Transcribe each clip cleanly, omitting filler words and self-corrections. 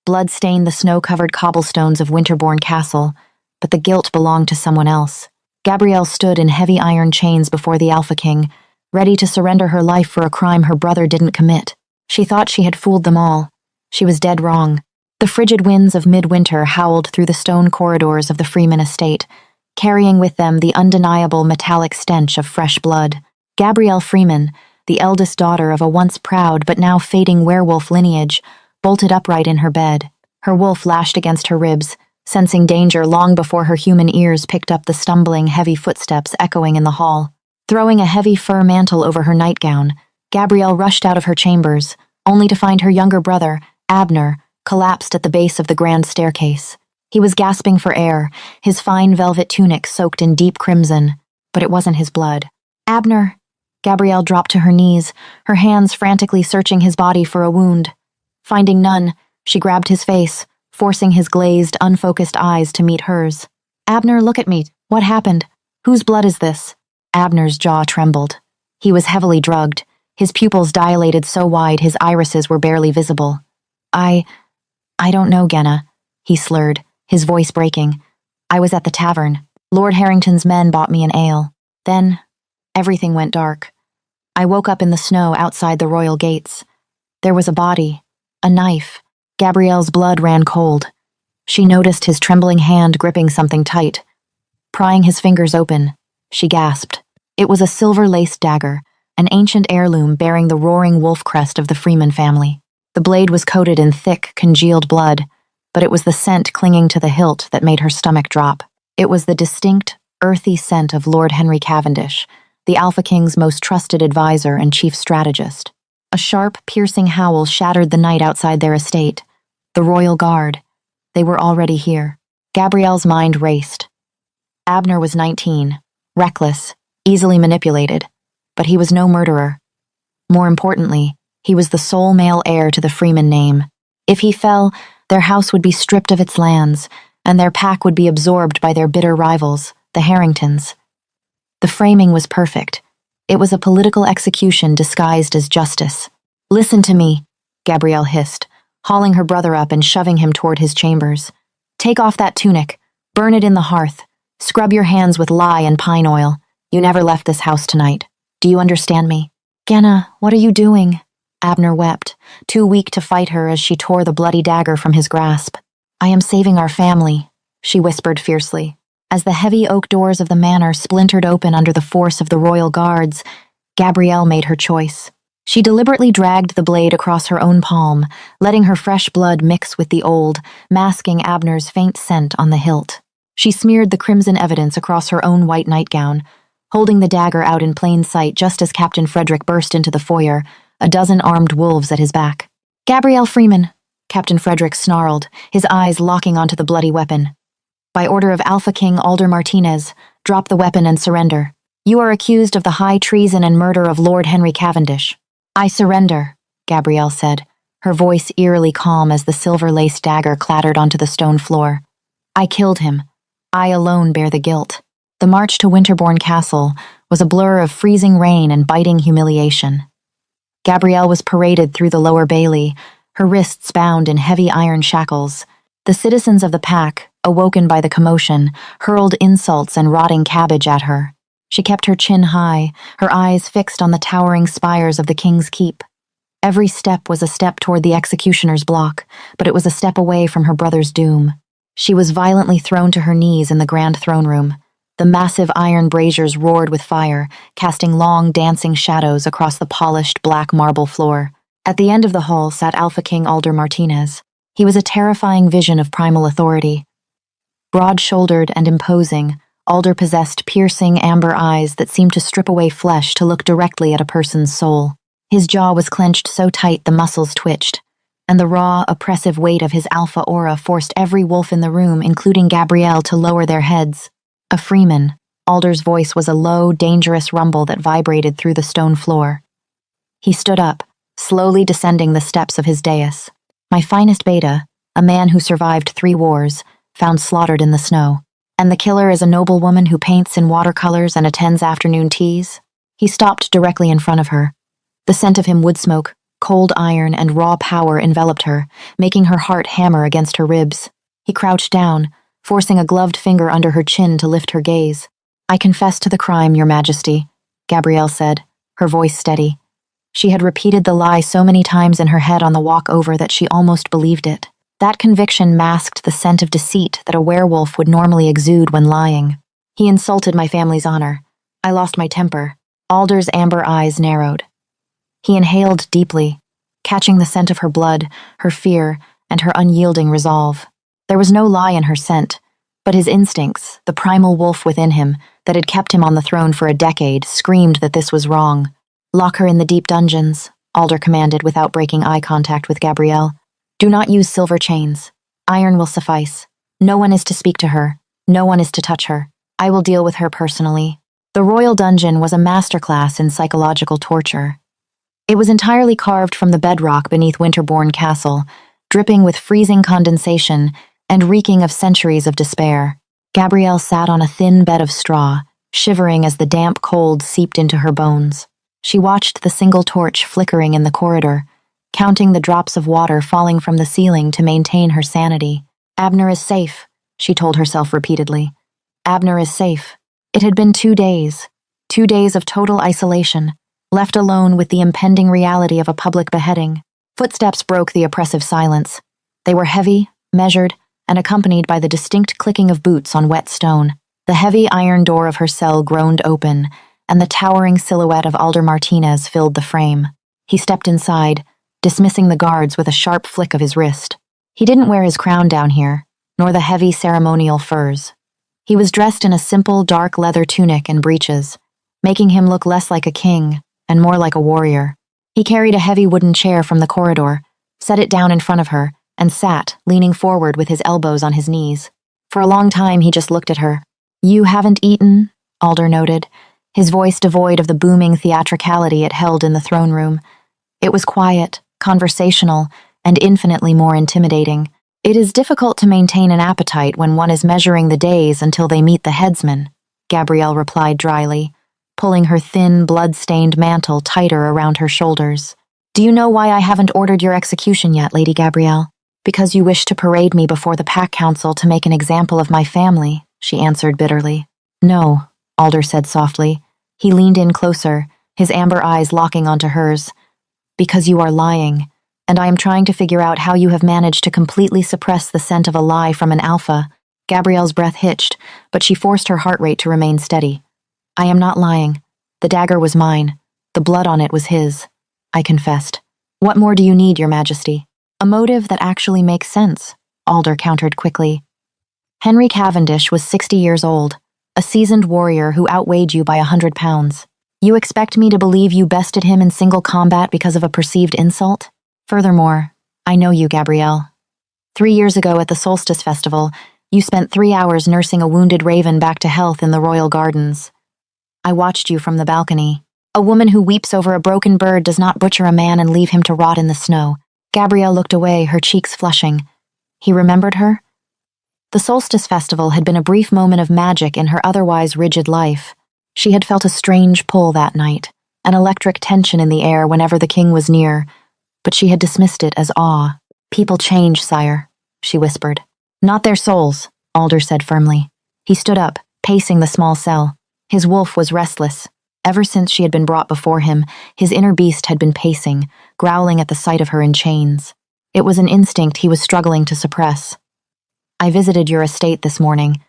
Blood stained the snow-covered cobblestones of Winterbourne Castle, but the guilt belonged to someone else. Gabrielle stood in heavy iron chains before the Alpha King, ready to surrender her life for a crime her brother didn't commit. She thought she had fooled them all. She was dead wrong. The frigid winds of midwinter howled through the stone corridors of the Freeman estate, carrying with them the undeniable metallic stench of fresh blood. Gabrielle Freeman, the eldest daughter of a once proud but now fading werewolf lineage, bolted upright in her bed. Her wolf lashed against her ribs, sensing danger long before her human ears picked up the stumbling, heavy footsteps echoing in the hall. Throwing a heavy fur mantle over her nightgown, Gabrielle rushed out of her chambers, only to find her younger brother, Abner, collapsed at the base of the grand staircase. He was gasping for air, his fine velvet tunic soaked in deep crimson, but it wasn't his blood. "Abner!" Gabrielle dropped to her knees, her hands frantically searching his body for a wound. Finding none, she grabbed his face, forcing his glazed, unfocused eyes to meet hers. "Abner, look at me. What happened? Whose blood is this?" Abner's jaw trembled. He was heavily drugged, his pupils dilated so wide his irises were barely visible. I don't know, Genna," he slurred, his voice breaking. "I was at the tavern. Lord Harrington's men bought me an ale. Then, everything went dark. I woke up in the snow outside the royal gates. There was a body, a knife." Gabrielle's blood ran cold. She noticed his trembling hand gripping something tight. Prying his fingers open, she gasped. It was a silver-laced dagger, an ancient heirloom bearing the roaring wolf crest of the Freeman family. The blade was coated in thick, congealed blood, but it was the scent clinging to the hilt that made her stomach drop. It was the distinct, earthy scent of Lord Henry Cavendish, the Alpha King's most trusted advisor and chief strategist. A sharp, piercing howl shattered the night outside their estate. The royal guard. They were already here. Gabrielle's mind raced. Abner was 19, reckless, easily manipulated, but he was no murderer. More importantly, he was the sole male heir to the Freeman name. If he fell, their house would be stripped of its lands, and their pack would be absorbed by their bitter rivals, the Harringtons. The framing was perfect. It was a political execution disguised as justice. "Listen to me," Gabrielle hissed, hauling her brother up and shoving him toward his chambers. "Take off that tunic, burn it in the hearth, scrub your hands with lye and pine oil. You never left this house tonight. Do you understand me?" "Genna, what are you doing?" Abner wept, too weak to fight her as she tore the bloody dagger from his grasp. "I am saving our family," she whispered fiercely. As the heavy oak doors of the manor splintered open under the force of the royal guards, Gabrielle made her choice. She deliberately dragged the blade across her own palm, letting her fresh blood mix with the old, masking Abner's faint scent on the hilt. She smeared the crimson evidence across her own white nightgown, holding the dagger out in plain sight just as Captain Frederick burst into the foyer, a dozen armed wolves at his back. "Gabrielle Freeman," Captain Frederick snarled, his eyes locking onto the bloody weapon. "By order of Alpha King Alder Martinez, drop the weapon and surrender. You are accused of the high treason and murder of Lord Henry Cavendish." "I surrender," Gabrielle said, her voice eerily calm as the silver-laced dagger clattered onto the stone floor. "I killed him. I alone bear the guilt." The march to Winterbourne Castle was a blur of freezing rain and biting humiliation. Gabrielle was paraded through the lower bailey, her wrists bound in heavy iron shackles. The citizens of the pack, awoken by the commotion, hurled insults and rotting cabbage at her. She kept her chin high, her eyes fixed on the towering spires of the King's Keep. Every step was a step toward the executioner's block, but it was a step away from her brother's doom. She was violently thrown to her knees in the grand throne room. The massive iron braziers roared with fire, casting long, dancing shadows across the polished black marble floor. At the end of the hall sat Alpha King Alder Martinez. He was a terrifying vision of primal authority. Broad-shouldered and imposing, Alder possessed piercing amber eyes that seemed to strip away flesh to look directly at a person's soul. His jaw was clenched so tight the muscles twitched, and the raw, oppressive weight of his alpha aura forced every wolf in the room, including Gabrielle, to lower their heads. A Freeman, Alder's voice was a low, dangerous rumble that vibrated through the stone floor. He stood up, slowly descending the steps of his dais. "My finest beta, a man who survived 3 wars, found slaughtered in the snow. And the killer is a noble woman who paints in watercolors and attends afternoon teas." He stopped directly in front of her. The scent of him wood smoke, Cold iron and raw power enveloped her, making her heart hammer against her ribs. He crouched down, forcing a gloved finger under her chin to lift her gaze. "I confess to the crime, Your Majesty," Gabrielle said, her voice steady. She had repeated the lie so many times in her head on the walk over that she almost believed it. That conviction masked the scent of deceit that a werewolf would normally exude when lying. "He insulted my family's honor. I lost my temper." Alder's amber eyes narrowed. He inhaled deeply, catching the scent of her blood, her fear, and her unyielding resolve. There was no lie in her scent, but his instincts, the primal wolf within him that had kept him on the throne for a decade, screamed that this was wrong. "Lock her in the deep dungeons," Alder commanded without breaking eye contact with Gabrielle. "Do not use silver chains. Iron will suffice. No one is to speak to her. No one is to touch her. I will deal with her personally." The royal dungeon was a masterclass in psychological torture. It was entirely carved from the bedrock beneath Winterbourne Castle, dripping with freezing condensation and reeking of centuries of despair. Gabrielle sat on a thin bed of straw, shivering as the damp cold seeped into her bones. She watched the single torch flickering in the corridor, counting the drops of water falling from the ceiling to maintain her sanity. "Abner is safe," she told herself repeatedly. "Abner is safe." It had been 2 days. 2 days of total isolation, left alone with the impending reality of a public beheading. Footsteps broke the oppressive silence. They were heavy, measured, and accompanied by the distinct clicking of boots on wet stone. The heavy iron door of her cell groaned open, and the towering silhouette of Alder Martinez filled the frame. He stepped inside, dismissing the guards with a sharp flick of his wrist. He didn't wear his crown down here, nor the heavy ceremonial furs. He was dressed in a simple dark leather tunic and breeches, making him look less like a king and more like a warrior. He carried a heavy wooden chair from the corridor, set it down in front of her, and sat, leaning forward with his elbows on his knees. For a long time he just looked at her. "You haven't eaten?" Alder noted, his voice devoid of the booming theatricality it held in the throne room. It was quiet, conversational, and infinitely more intimidating. "It is difficult to maintain an appetite when one is measuring the days until they meet the headsman," Gabrielle replied dryly, pulling her thin, blood-stained mantle tighter around her shoulders. "Do you know why I haven't ordered your execution yet, Lady Gabrielle?" "Because you wish to parade me before the Pack Council to make an example of my family," she answered bitterly. "No," Alder said softly. He leaned in closer, his amber eyes locking onto hers. "Because you are lying, and I am trying to figure out how you have managed to completely suppress the scent of a lie from an alpha." Gabrielle's breath hitched, but she forced her heart rate to remain steady. "I am not lying. The dagger was mine. The blood on it was his," I confessed. "What more do you need, Your Majesty?" "A motive that actually makes sense," Alder countered quickly. "Henry Cavendish was 60 years old, a seasoned warrior who outweighed you by 100 pounds. You expect me to believe you bested him in single combat because of a perceived insult? Furthermore, I know you, Gabrielle. 3 years ago at the Solstice Festival, you spent 3 hours nursing a wounded raven back to health in the royal gardens. I watched you from the balcony. A woman who weeps over a broken bird does not butcher a man and leave him to rot in the snow." Gabrielle looked away, her cheeks flushing. He remembered her? The Solstice Festival had been a brief moment of magic in her otherwise rigid life. She had felt a strange pull that night, an electric tension in the air whenever the king was near, but she had dismissed it as awe. "People change, sire," she whispered. "Not their souls," Alder said firmly. He stood up, pacing the small cell. His wolf was restless. Ever since she had been brought before him, his inner beast had been pacing, growling at the sight of her in chains. It was an instinct he was struggling to suppress. "I visited your estate this morning.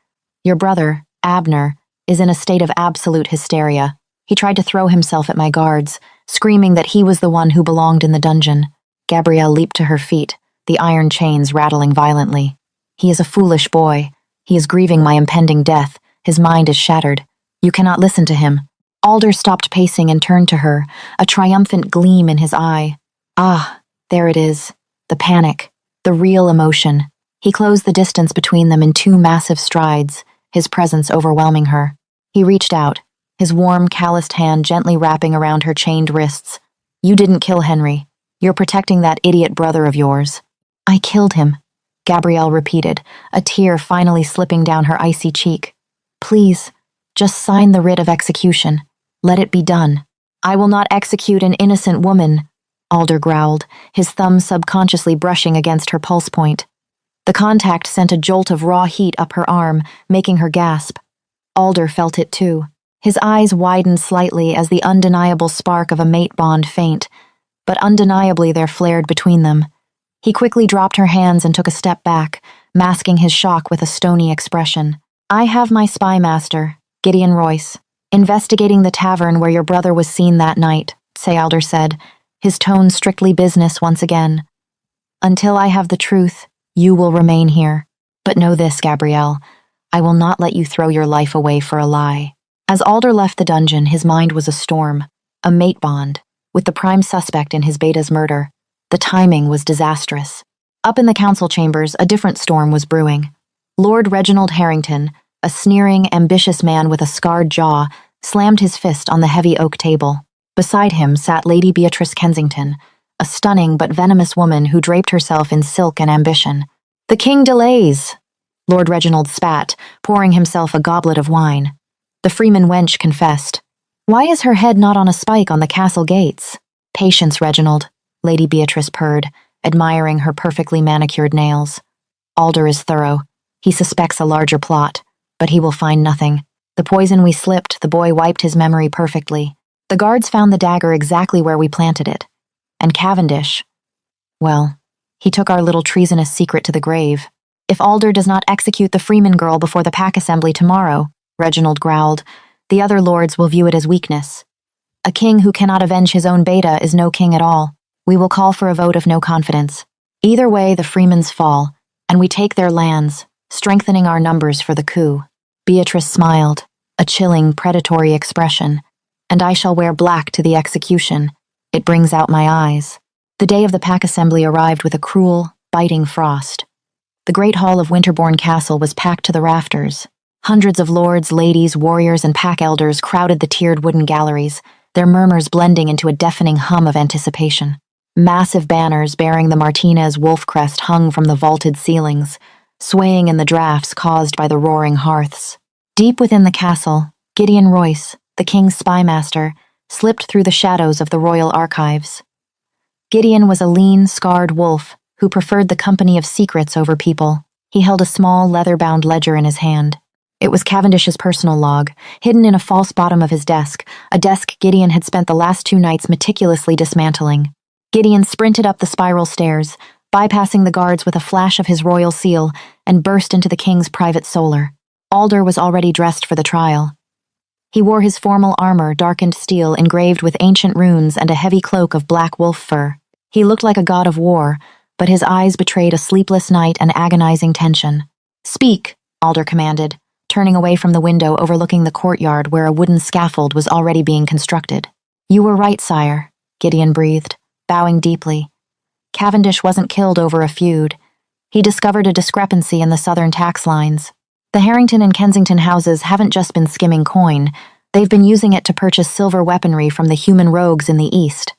Your brother, Abner, is in a state of absolute hysteria. He tried to throw himself at my guards, screaming that he was the one who belonged in the dungeon." Gabrielle leaped to her feet, the iron chains rattling violently. "He is a foolish boy. He is grieving my impending death. His mind is shattered. You cannot listen to him." Alder stopped pacing and turned to her, a triumphant gleam in his eye. Ah, there it is. The panic. The real emotion. He closed the distance between them in 2 massive strides, his presence overwhelming her. He reached out, his warm, calloused hand gently wrapping around her chained wrists. "You didn't kill Henry. You're protecting that idiot brother of yours." "I killed him," Gabrielle repeated, a tear finally slipping down her icy cheek. "Please, just sign the writ of execution. Let it be done." "I will not execute an innocent woman," Alder growled, his thumb subconsciously brushing against her pulse point. The contact sent a jolt of raw heat up her arm, making her gasp. Alder felt it too. His eyes widened slightly as the undeniable spark of a mate bond faint, but undeniably there flared between them. He quickly dropped her hands and took a step back, masking his shock with a stony expression. I have my spy master, Gideon Royce, investigating the tavern where your brother was seen that night, Sayalder said, his tone strictly business once again. Until I have the truth, you will remain here. But know this, Gabrielle, I will not let you throw your life away for a lie. As Alder left the dungeon, his mind was a storm, a mate bond, with the prime suspect in his beta's murder. The timing was disastrous. Up in the council chambers, a different storm was brewing. Lord Reginald Harrington, a sneering, ambitious man with a scarred jaw, slammed his fist on the heavy oak table. Beside him sat Lady Beatrice Kensington, a stunning but venomous woman who draped herself in silk and ambition. The king delays, Lord Reginald spat, pouring himself a goblet of wine. The freeman wench confessed. Why is her head not on a spike on the castle gates? Patience, Reginald, Lady Beatrice purred, admiring her perfectly manicured nails. Alder is thorough. He suspects a larger plot, but he will find nothing. The poison we slipped, the boy wiped his memory perfectly. The guards found the dagger exactly where we planted it. And Cavendish, well, he took our little treasonous secret to the grave. If Alder does not execute the Freeman girl before the pack assembly tomorrow, Reginald growled, the other lords will view it as weakness. A king who cannot avenge his own beta is no king at all. We will call for a vote of no confidence. Either way, the Freemans fall, and we take their lands, strengthening our numbers for the coup. Beatrice smiled, a chilling, predatory expression. And I shall wear black to the execution. It brings out my eyes. The day of the pack assembly arrived with a cruel, biting frost. The great hall of Winterbourne Castle was packed to the rafters. Hundreds of lords, ladies, warriors, and pack elders crowded the tiered wooden galleries, their murmurs blending into a deafening hum of anticipation. Massive banners bearing the Martinez wolf crest hung from the vaulted ceilings, swaying in the draughts caused by the roaring hearths. Deep within the castle, Gideon Royce, the king's spymaster, slipped through the shadows of the royal archives. Gideon was a lean, scarred wolf who preferred the company of secrets over people. He held a small, leather-bound ledger in his hand. It was Cavendish's personal log, hidden in a false bottom of his desk, a desk Gideon had spent the last 2 nights meticulously dismantling. Gideon sprinted up the spiral stairs, bypassing the guards with a flash of his royal seal, and burst into the king's private solar. Alder was already dressed for the trial. He wore his formal armor, darkened steel engraved with ancient runes and a heavy cloak of black wolf fur. He looked like a god of war, but his eyes betrayed a sleepless night and agonizing tension. Speak, Alder commanded, turning away from the window overlooking the courtyard where a wooden scaffold was already being constructed. You were right, sire, Gideon breathed, bowing deeply. Cavendish wasn't killed over a feud. He discovered a discrepancy in the southern tax lines. The Harrington and Kensington houses haven't just been skimming coin, they've been using it to purchase silver weaponry from the human rogues in the east.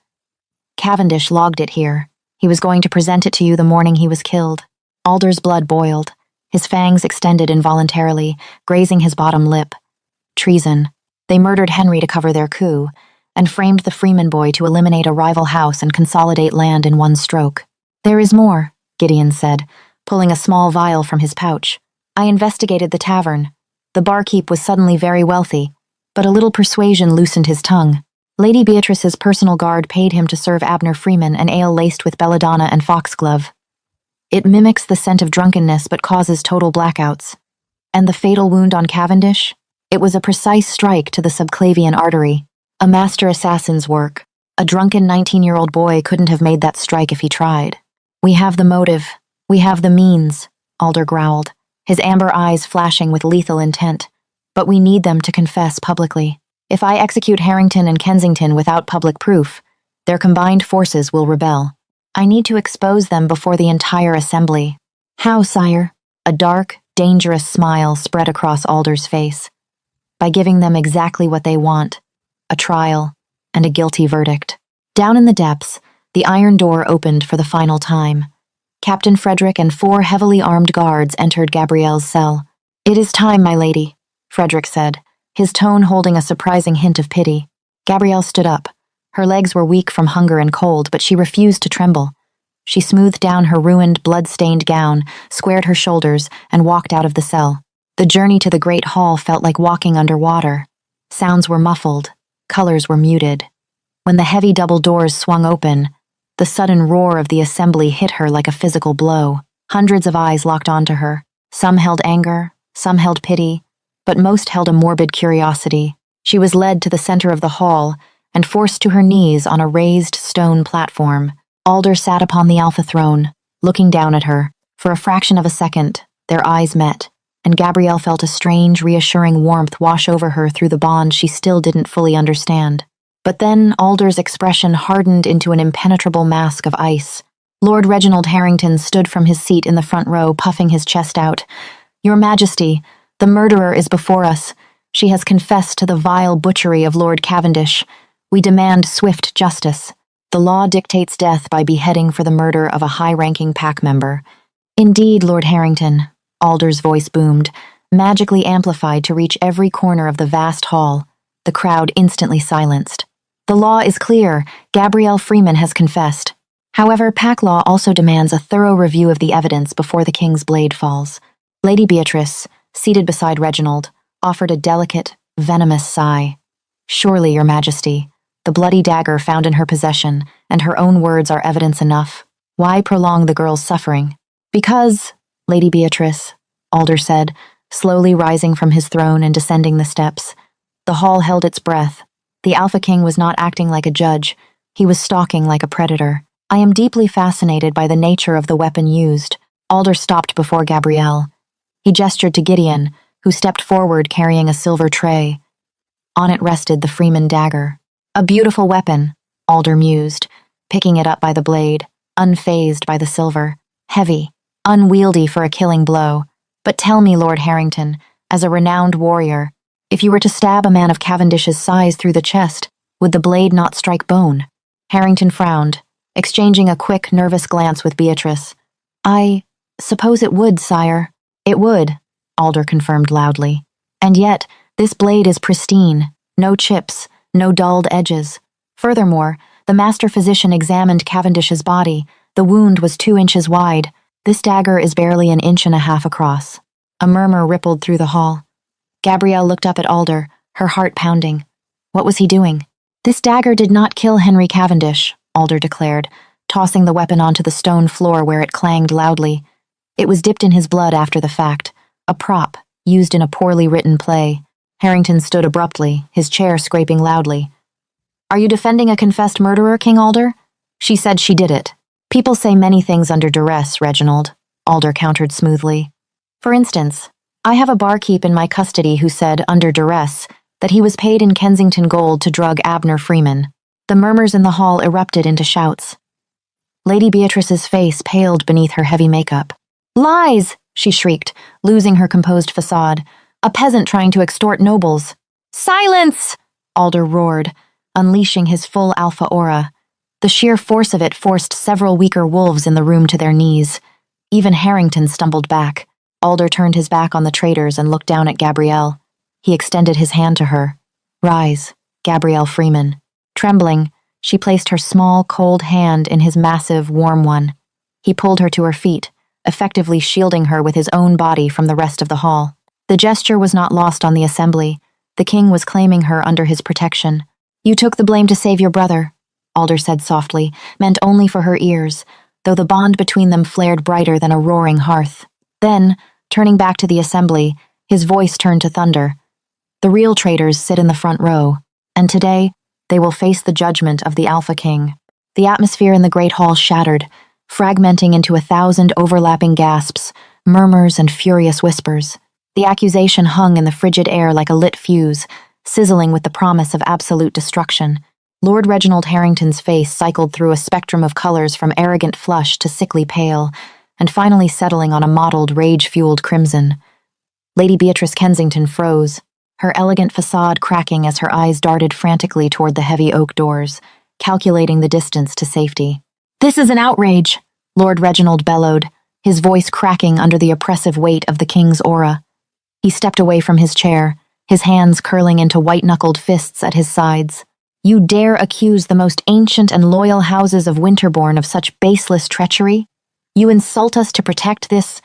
Cavendish logged it here. He was going to present it to you the morning he was killed. Alder's blood boiled. His fangs extended involuntarily, grazing his bottom lip. Treason. They murdered Henry to cover their coup, and framed the Freeman boy to eliminate a rival house and consolidate land in one stroke. There is more, Gideon said, pulling a small vial from his pouch. I investigated the tavern. The barkeep was suddenly very wealthy, but a little persuasion loosened his tongue. Lady Beatrice's personal guard paid him to serve Abner Freeman an ale laced with belladonna and foxglove. It mimics the scent of drunkenness but causes total blackouts. And the fatal wound on Cavendish? It was a precise strike to the subclavian artery. A master assassin's work. A drunken 19-year-old boy couldn't have made that strike if he tried. We have the motive. We have the means, Alder growled, his amber eyes flashing with lethal intent. But we need them to confess publicly. If I execute Harrington and Kensington without public proof, their combined forces will rebel. I need to expose them before the entire assembly. How, sire? A dark, dangerous smile spread across Alder's face. By giving them exactly what they want, a trial and a guilty verdict. Down in the depths, the iron door opened for the final time. Captain Frederick and 4 heavily armed guards entered Gabrielle's cell. It is time, my lady, Frederick said, his tone holding a surprising hint of pity. Gabrielle stood up, Her legs were weak from hunger and cold, but she refused to tremble. She smoothed down her ruined, blood-stained gown, squared her shoulders, and walked out of the cell. The journey to the great hall felt like walking underwater. Sounds were muffled, colors were muted. When the heavy double doors swung open, the sudden roar of the assembly hit her like a physical blow. Hundreds of eyes locked onto her. Some held anger, some held pity, but most held a morbid curiosity. She was led to the center of the hall and forced to her knees on a raised stone platform. Alder sat upon the Alpha throne, looking down at her. For a fraction of a second, their eyes met, and Gabrielle felt a strange, reassuring warmth wash over her through the bond she still didn't fully understand. But then Alder's expression hardened into an impenetrable mask of ice. Lord Reginald Harrington stood from his seat in the front row, puffing his chest out. "Your Majesty, the murderer is before us. She has confessed to the vile butchery of Lord Cavendish. We demand swift justice. The law dictates death by beheading for the murder of a high-ranking pack member." "Indeed, Lord Harrington," Alder's voice boomed, magically amplified to reach every corner of the vast hall. The crowd instantly silenced. "The law is clear. Gabrielle Freeman has confessed. However, pack law also demands a thorough review of the evidence before the king's blade falls." Lady Beatrice, seated beside Reginald, offered a delicate, venomous sigh. "Surely, Your Majesty, the bloody dagger found in her possession and her own words are evidence enough. Why prolong the girl's suffering?" "Because, Lady Beatrice," Alder said, slowly rising from his throne and descending the steps. The hall held its breath. The Alpha King was not acting like a judge. He was stalking like a predator. "I am deeply fascinated by the nature of the weapon used." Alder stopped before Gabrielle. He gestured to Gideon, who stepped forward carrying a silver tray. On it rested the Freeman dagger. "A beautiful weapon," Alder mused, picking it up by the blade, unfazed by the silver. "Heavy, unwieldy for a killing blow. But tell me, Lord Harrington, as a renowned warrior, if you were to stab a man of Cavendish's size through the chest, would the blade not strike bone?" Harrington frowned, exchanging a quick, nervous glance with Beatrice. "I suppose it would, sire." "It would," Alder confirmed loudly. "And yet, this blade is pristine. No chips, no dulled edges. Furthermore, the master physician examined Cavendish's body. The wound was 2 inches wide. This dagger is barely 1.5 inches across." A murmur rippled through the hall. Gabrielle looked up at Alder, her heart pounding. What was he doing? "This dagger did not kill Henry Cavendish," Alder declared, tossing the weapon onto the stone floor where it clanged loudly. "It was dipped in his blood after the fact, a prop used in a poorly written play." Harrington stood abruptly, his chair scraping loudly. "Are you defending a confessed murderer, King Alder?" "She said she did it." "People say many things under duress, Reginald," Alder countered smoothly. "For instance, I have a barkeep in my custody who said, under duress, that he was paid in Kensington gold to drug Abner Freeman." The murmurs in the hall erupted into shouts. Lady Beatrice's face paled beneath her heavy makeup. "Lies!" she shrieked, losing her composed facade. "A peasant trying to extort nobles." "Silence!" Alder roared, unleashing his full alpha aura. The sheer force of it forced several weaker wolves in the room to their knees. Even Harrington stumbled back. Alder turned his back on the traitors and looked down at Gabrielle. He extended his hand to her. "Rise, Gabrielle Freeman." Trembling, she placed her small, cold hand in his massive, warm one. He pulled her to her feet, effectively shielding her with his own body from the rest of the hall. The gesture was not lost on the assembly. The king was claiming her under his protection. "You took the blame to save your brother," Alder said softly, meant only for her ears, though the bond between them flared brighter than a roaring hearth. Then, turning back to the assembly, his voice turned to thunder. "The real traitors sit in the front row, and today they will face the judgment of the Alpha King." The atmosphere in the great hall shattered, fragmenting into 1,000 overlapping gasps, murmurs, and furious whispers. The accusation hung in the frigid air like a lit fuse, sizzling with the promise of absolute destruction. Lord Reginald Harrington's face cycled through a spectrum of colors from arrogant flush to sickly pale, and finally settling on a mottled, rage-fueled crimson. Lady Beatrice Kensington froze, her elegant facade cracking as her eyes darted frantically toward the heavy oak doors, calculating the distance to safety. "This is an outrage," Lord Reginald bellowed, his voice cracking under the oppressive weight of the king's aura. He stepped away from his chair, his hands curling into white-knuckled fists at his sides. You dare accuse the most ancient and loyal houses of Winterbourne of such baseless treachery? You insult us to protect this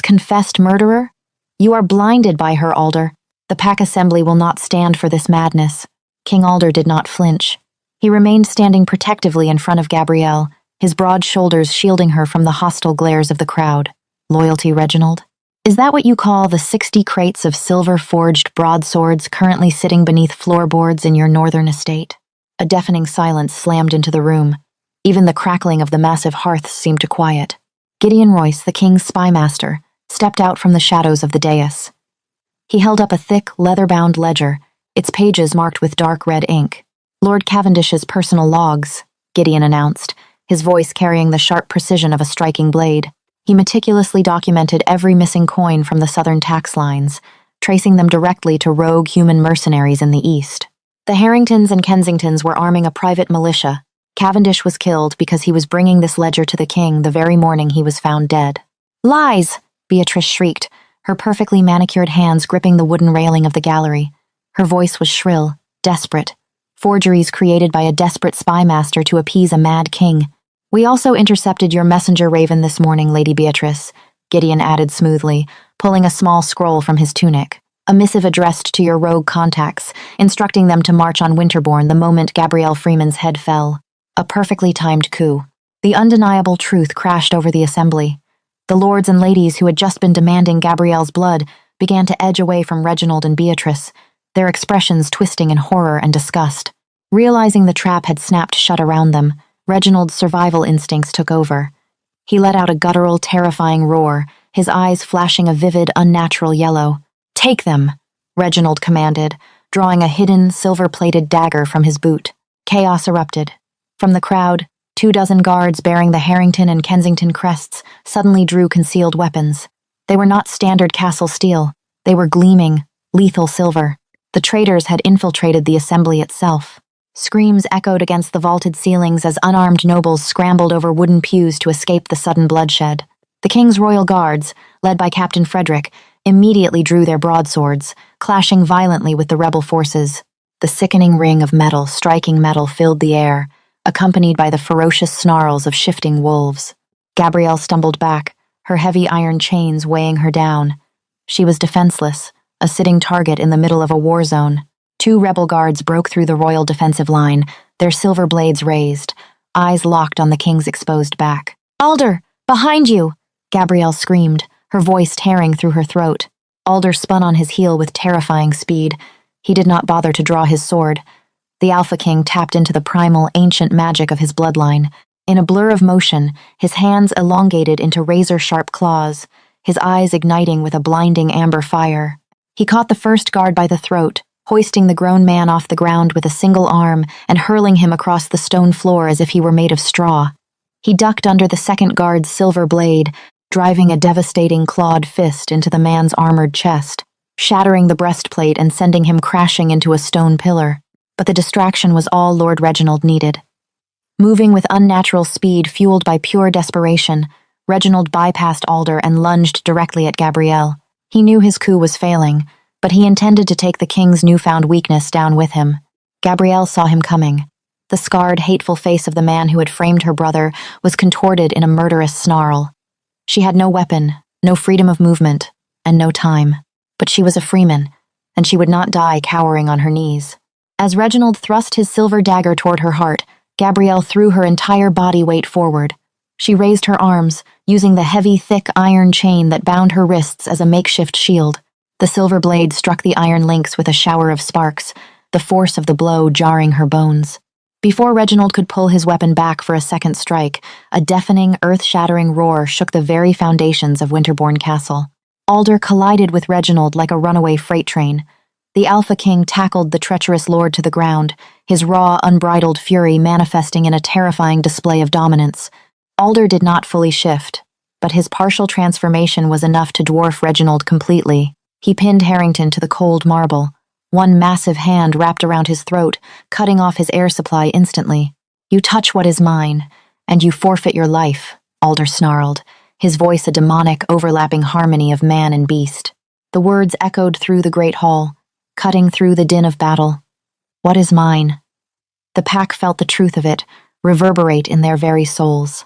confessed murderer? You are blinded by her, Alder. The Pack Assembly will not stand for this madness. King Alder did not flinch. He remained standing protectively in front of Gabrielle, his broad shoulders shielding her from the hostile glares of the crowd. Loyalty, Reginald? Is that what you call the 60 crates of silver-forged broadswords currently sitting beneath floorboards in your northern estate? A deafening silence slammed into the room. Even the crackling of the massive hearths seemed to quiet. Gideon Royce, the king's spymaster, stepped out from the shadows of the dais. He held up a thick, leather-bound ledger, its pages marked with dark red ink. Lord Cavendish's personal logs, Gideon announced, his voice carrying the sharp precision of a striking blade. He meticulously documented every missing coin from the southern tax lines, tracing them directly to rogue human mercenaries in the east. The Harringtons and Kensingtons were arming a private militia. Cavendish was killed because he was bringing this ledger to the king the very morning he was found dead. Lies! Beatrice shrieked, her perfectly manicured hands gripping the wooden railing of the gallery. Her voice was shrill, desperate. Forgeries created by a desperate spymaster to appease a mad king. We also intercepted your messenger raven this morning, Lady Beatrice, Gideon added smoothly, pulling a small scroll from his tunic. A missive addressed to your rogue contacts, instructing them to march on Winterbourne the moment Gabrielle Freeman's head fell. A perfectly timed coup. The undeniable truth crashed over the assembly. The lords and ladies who had just been demanding Gabrielle's blood began to edge away from Reginald and Beatrice, their expressions twisting in horror and disgust. Realizing the trap had snapped shut around them, Reginald's survival instincts took over. He let out a guttural, terrifying roar, his eyes flashing a vivid, unnatural yellow. "Take them," Reginald commanded, drawing a hidden, silver-plated dagger from his boot. Chaos erupted. From the crowd, 24 guards bearing the Harrington and Kensington crests suddenly drew concealed weapons. They were not standard castle steel. They were gleaming, lethal silver. The traitors had infiltrated the assembly itself. Screams echoed against the vaulted ceilings as unarmed nobles scrambled over wooden pews to escape the sudden bloodshed. The king's royal guards, led by Captain Frederick, immediately drew their broadswords, clashing violently with the rebel forces. The sickening ring of metal striking metal filled the air, accompanied by the ferocious snarls of shifting wolves. Gabrielle stumbled back, her heavy iron chains weighing her down. She was defenseless, a sitting target in the middle of a war zone. 2 rebel guards broke through the royal defensive line, their silver blades raised, eyes locked on the king's exposed back. "Alder, behind you!" Gabrielle screamed, her voice tearing through her throat. Alder spun on his heel with terrifying speed. He did not bother to draw his sword. The Alpha King tapped into the primal, ancient magic of his bloodline. In a blur of motion, his hands elongated into razor-sharp claws, his eyes igniting with a blinding amber fire. He caught the first guard by the throat, hoisting the grown man off the ground with a single arm and hurling him across the stone floor as if he were made of straw. He ducked under the second guard's silver blade, driving a devastating clawed fist into the man's armored chest, shattering the breastplate and sending him crashing into a stone pillar. But the distraction was all Lord Reginald needed. Moving with unnatural speed fueled by pure desperation, Reginald bypassed Alder and lunged directly at Gabrielle. He knew his coup was failing, but he intended to take the king's newfound weakness down with him. Gabrielle saw him coming. The scarred, hateful face of the man who had framed her brother was contorted in a murderous snarl. She had no weapon, no freedom of movement, and no time. But she was a Freeman, and she would not die cowering on her knees. As Reginald thrust his silver dagger toward her heart, Gabrielle threw her entire body weight forward. She raised her arms, using the heavy, thick iron chain that bound her wrists as a makeshift shield. The silver blade struck the iron links with a shower of sparks, the force of the blow jarring her bones. Before Reginald could pull his weapon back for a second strike, a deafening, earth-shattering roar shook the very foundations of Winterbourne Castle. Alder collided with Reginald like a runaway freight train. The Alpha King tackled the treacherous lord to the ground, his raw, unbridled fury manifesting in a terrifying display of dominance. Alder did not fully shift, but his partial transformation was enough to dwarf Reginald completely. He pinned Harrington to the cold marble, one massive hand wrapped around his throat, cutting off his air supply instantly. "You touch what is mine, and you forfeit your life," Alder snarled, his voice a demonic, overlapping harmony of man and beast. The words echoed through the great hall, cutting through the din of battle. "What is mine?" The pack felt the truth of it reverberate in their very souls.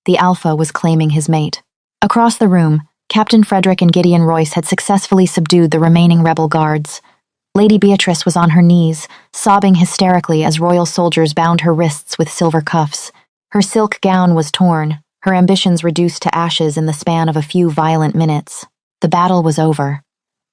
The Alpha was claiming his mate. Across the room, Captain Frederick and Gideon Royce had successfully subdued the remaining rebel guards. Lady Beatrice was on her knees, sobbing hysterically as royal soldiers bound her wrists with silver cuffs. Her silk gown was torn, her ambitions reduced to ashes in the span of a few violent minutes. The battle was over.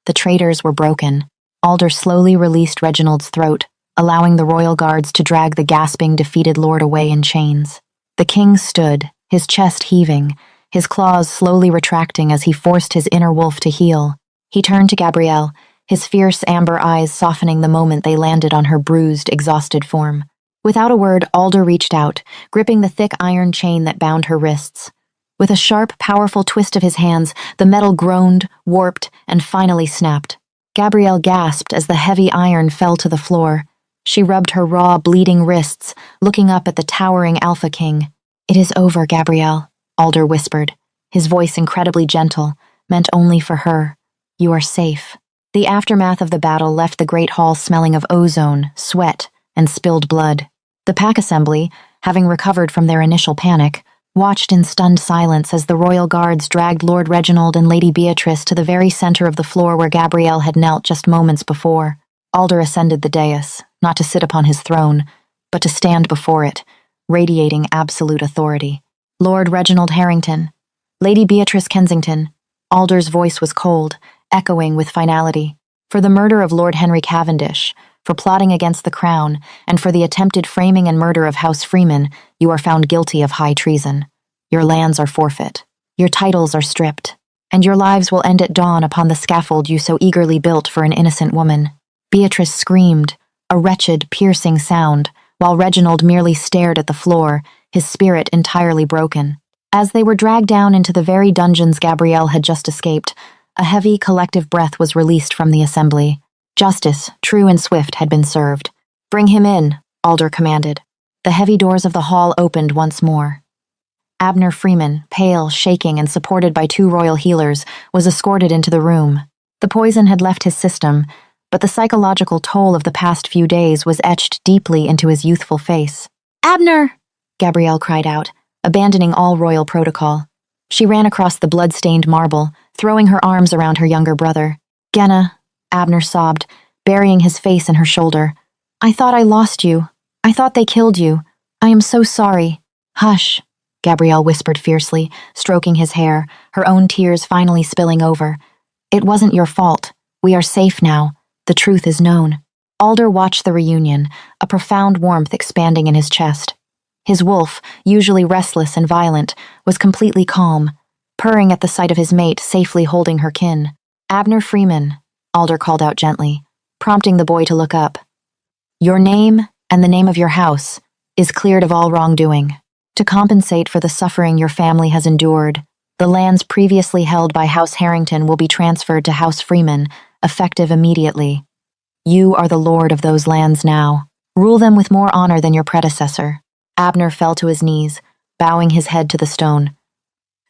The traitors were broken. Alder slowly released Reginald's throat, allowing the royal guards to drag the gasping, defeated lord away in chains. The king stood, his chest heaving, his claws slowly retracting as he forced his inner wolf to heel. He turned to Gabrielle, his fierce amber eyes softening the moment they landed on her bruised, exhausted form. Without a word, Alder reached out, gripping the thick iron chain that bound her wrists. With a sharp, powerful twist of his hands, the metal groaned, warped, and finally snapped. Gabrielle gasped as the heavy iron fell to the floor. She rubbed her raw, bleeding wrists, looking up at the towering Alpha King. "It is over, Gabrielle," Alder whispered, his voice incredibly gentle, meant only for her. "You are safe." The aftermath of the battle left the great hall smelling of ozone, sweat, and spilled blood. The pack assembly, having recovered from their initial panic, watched in stunned silence as the royal guards dragged Lord Reginald and Lady Beatrice to the very center of the floor where Gabrielle had knelt just moments before. Alder ascended the dais, not to sit upon his throne, but to stand before it, radiating absolute authority. "Lord Reginald Harrington, Lady Beatrice Kensington," Alder's voice was cold, echoing with finality. "For the murder of Lord Henry Cavendish, for plotting against the crown, and for the attempted framing and murder of House Freeman, you are found guilty of high treason. Your lands are forfeit, your titles are stripped, and your lives will end at dawn upon the scaffold you so eagerly built for an innocent woman." Beatrice screamed, a wretched, piercing sound, while Reginald merely stared at the floor, his spirit entirely broken. As they were dragged down into the very dungeons Gabrielle had just escaped, a heavy, collective breath was released from the assembly. Justice, true and swift, had been served. "Bring him in," Alder commanded. The heavy doors of the hall opened once more. Abner Freeman, pale, shaking, and supported by 2 royal healers, was escorted into the room. The poison had left his system, but the psychological toll of the past few days was etched deeply into his youthful face. "Abner!" Gabrielle cried out, abandoning all royal protocol. She ran across the blood-stained marble, throwing her arms around her younger brother. "Genna," Abner sobbed, burying his face in her shoulder. "I thought I lost you. I thought they killed you. I am so sorry." "Hush," Gabrielle whispered fiercely, stroking his hair, her own tears finally spilling over. "It wasn't your fault. We are safe now. The truth is known." Alder watched the reunion, a profound warmth expanding in his chest. His wolf, usually restless and violent, was completely calm, purring at the sight of his mate safely holding her kin. "Abner Freeman," Alder called out gently, prompting the boy to look up. "Your name, and the name of your house, is cleared of all wrongdoing. To compensate for the suffering your family has endured, the lands previously held by House Harrington will be transferred to House Freeman, effective immediately. You are the lord of those lands now. Rule them with more honor than your predecessor." Abner fell to his knees, bowing his head to the stone.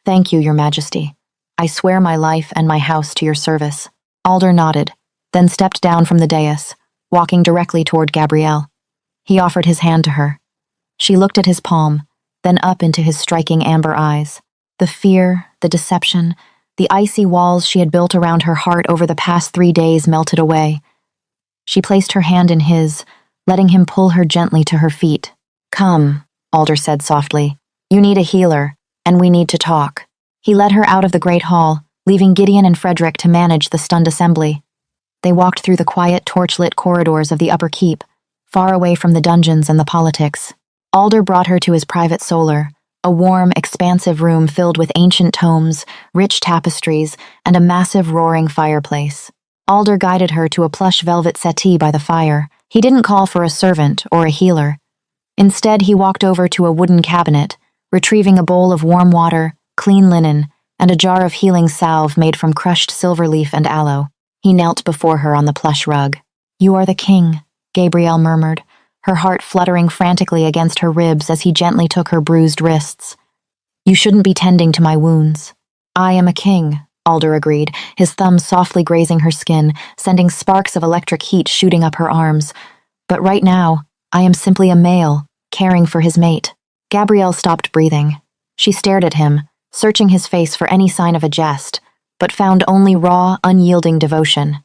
"Thank you, your majesty. I swear my life and my house to your service." Alder nodded, then stepped down from the dais, walking directly toward Gabrielle. He offered his hand to her. She looked at his palm, then up into his striking amber eyes. The fear, the deception, the icy walls she had built around her heart over the past 3 days melted away. She placed her hand in his, letting him pull her gently to her feet. "Come," Alder said softly. "You need a healer, and we need to talk." He led her out of the great hall, leaving Gideon and Frederick to manage the stunned assembly. They walked through the quiet, torch-lit corridors of the upper keep, far away from the dungeons and the politics. Alder brought her to his private solar, a warm, expansive room filled with ancient tomes, rich tapestries, and a massive, roaring fireplace. Alder guided her to a plush velvet settee by the fire. He didn't call for a servant or a healer. Instead, he walked over to a wooden cabinet, retrieving a bowl of warm water, clean linen, and a jar of healing salve made from crushed silver leaf and aloe. He knelt before her on the plush rug. "You are the king," Gabrielle murmured, her heart fluttering frantically against her ribs as he gently took her bruised wrists. "You shouldn't be tending to my wounds." "I am a king," Alder agreed, his thumb softly grazing her skin, sending sparks of electric heat shooting up her arms. "But right now, I am simply a male, caring for his mate. Gabrielle stopped breathing. She stared at him, searching his face for any sign of a jest, but found only raw, unyielding devotion.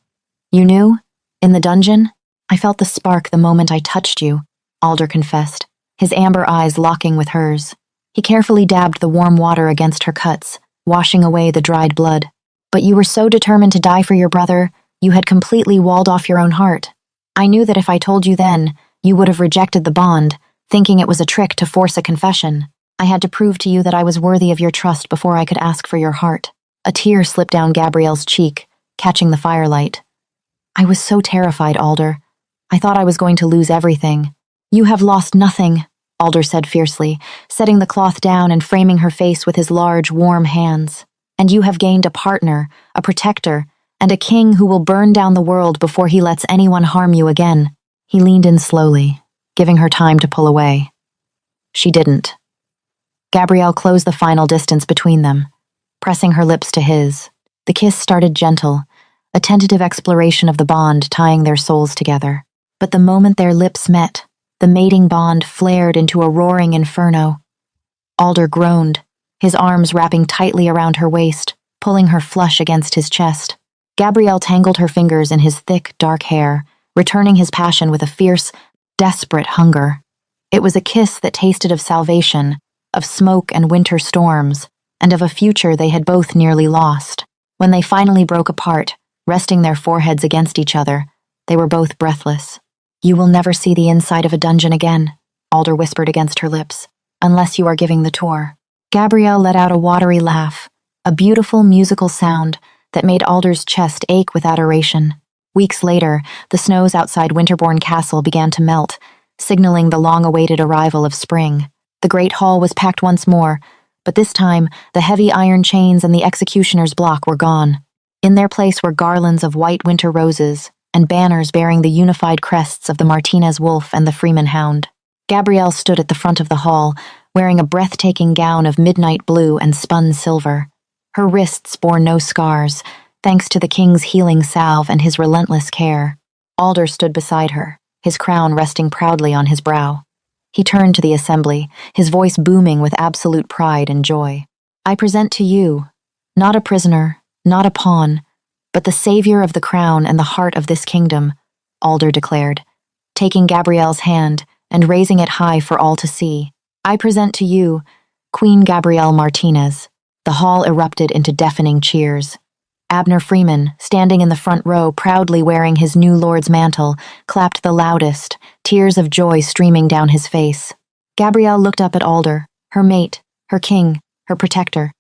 You knew? In the dungeon? I felt the spark the moment I touched you, Alder confessed, his amber eyes locking with hers. He carefully dabbed the warm water against her cuts, washing away the dried blood. But you were so determined to die for your brother, you had completely walled off your own heart. I knew that if I told you then, you would have rejected the bond, thinking it was a trick to force a confession. I had to prove to you that I was worthy of your trust before I could ask for your heart. A tear slipped down Gabrielle's cheek, catching the firelight. I was so terrified, Alder. I thought I was going to lose everything. You have lost nothing, Alder said fiercely, setting the cloth down and framing her face with his large, warm hands. And you have gained a partner, a protector, and a king who will burn down the world before he lets anyone harm you again. He leaned in slowly, giving her time to pull away. She didn't. Gabrielle closed the final distance between them, pressing her lips to his. The kiss started gentle, a tentative exploration of the bond tying their souls together. But the moment their lips met, the mating bond flared into a roaring inferno. Alder groaned, his arms wrapping tightly around her waist, pulling her flush against his chest. Gabrielle tangled her fingers in his thick, dark hair, returning his passion with a fierce, desperate hunger. It was a kiss that tasted of salvation, of smoke and winter storms, and of a future they had both nearly lost. When they finally broke apart, resting their foreheads against each other, they were both breathless. You will never see the inside of a dungeon again, Alder whispered against her lips, unless you are giving the tour. Gabrielle let out a watery laugh, a beautiful musical sound that made Alder's chest ache with adoration. Weeks later, the snows outside Winterbourne Castle began to melt, signaling the long-awaited arrival of spring. The great hall was packed once more, but this time the heavy iron chains and the executioner's block were gone. In their place were garlands of white winter roses and banners bearing the unified crests of the Martinez wolf and the Freeman hound. Gabrielle stood at the front of the hall, wearing a breathtaking gown of midnight blue and spun silver. Her wrists bore no scars, thanks to the king's healing salve and his relentless care. Alder stood beside her, his crown resting proudly on his brow. He turned to the assembly, his voice booming with absolute pride and joy. I present to you, not a prisoner, not a pawn, but the savior of the crown and the heart of this kingdom, Alder declared, taking Gabrielle's hand and raising it high for all to see. I present to you, Queen Gabrielle Martinez. The hall erupted into deafening cheers. Abner Freeman, standing in the front row proudly wearing his new lord's mantle, clapped the loudest, tears of joy streaming down his face. Gabrielle looked up at Alder, her mate, her king, her protector.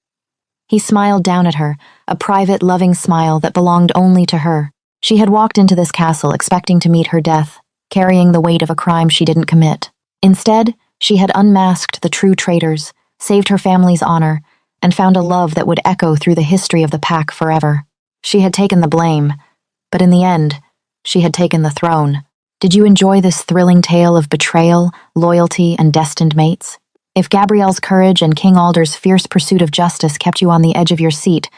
He smiled down at her, a private, loving smile that belonged only to her. She had walked into this castle expecting to meet her death, carrying the weight of a crime she didn't commit. Instead, she had unmasked the true traitors, saved her family's honor, and found a love that would echo through the history of the pack forever. She had taken the blame, but in the end, she had taken the throne. Did you enjoy this thrilling tale of betrayal, loyalty, and destined mates? If Gabrielle's courage and King Alder's fierce pursuit of justice kept you on the edge of your seat,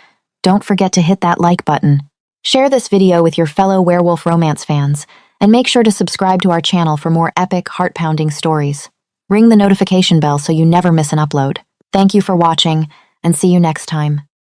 don't forget to hit that like button. Share this video with your fellow werewolf romance fans, and make sure to subscribe to our channel for more epic, heart-pounding stories. Ring the notification bell so you never miss an upload. Thank you for watching, and see you next time.